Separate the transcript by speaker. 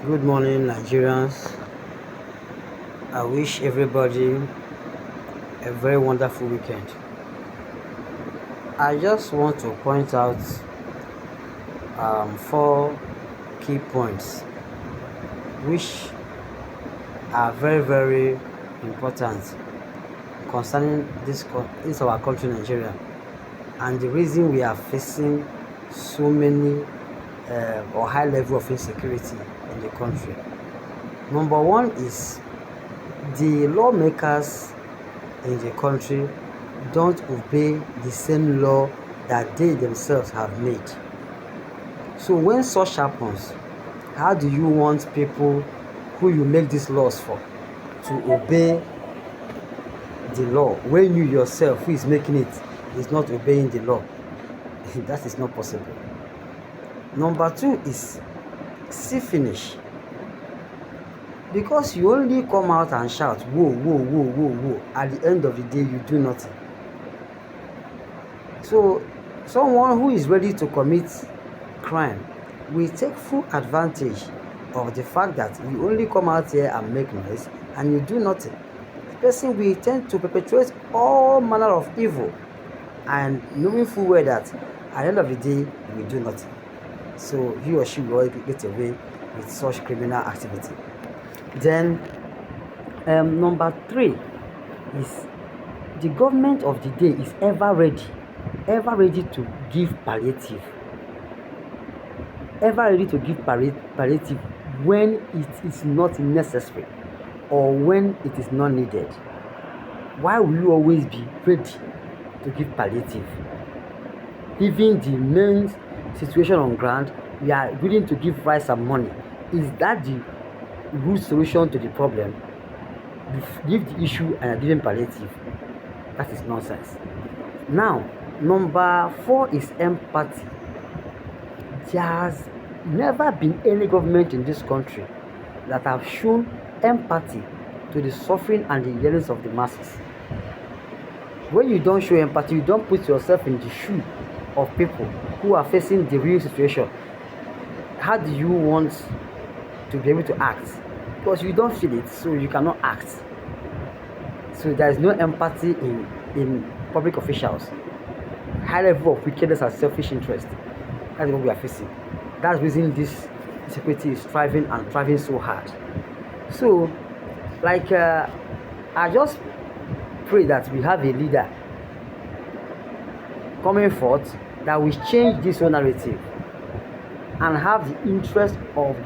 Speaker 1: Good morning, Nigerians. I wish everybody a very wonderful weekend. I just want to point out four key points which are very important concerning this our country, Nigeria, and the reason we are facing so many or high level of insecurity in the country. Number one is the lawmakers in the country don't obey the same law that they themselves have made. So when such happens, how do you want people who you make these laws for to obey the law when you yourself who is making it is not obeying the law? That is not possible. Number two is see finish. Because you only come out and shout, whoa, at the end of the day, you do nothing. So, someone who is ready to commit crime will take full advantage of the fact that you only come out here and make noise and you do nothing. The person will tend to perpetrate all manner of evil and knowing full well that at the end of the day, you will do nothing. So, he or she will get away with such criminal activity. Then number three is the government of the day is ever ready to give palliative, palliative when it is not necessary or when it is not needed. Why will you always be ready to give palliative? Even the main situation on ground, we are willing to give rice and money. Is that the root solution to the problem? Give the issue and giving palliative. That is nonsense. Now, number four is empathy. There has never been any government in this country that have shown empathy to the suffering and the yearnings of the masses. When you don't show empathy, you don't put yourself in the shoe of people who are facing the real situation. How do you want to be able to act? Because you don't feel it, so you cannot act. So there is no empathy in public officials. High level of wickedness and selfish interest. That's what we are facing. That's the reason this security is thriving and thriving so hard. So, I just pray that we have a leader coming forth that will change this whole narrative and have the interest of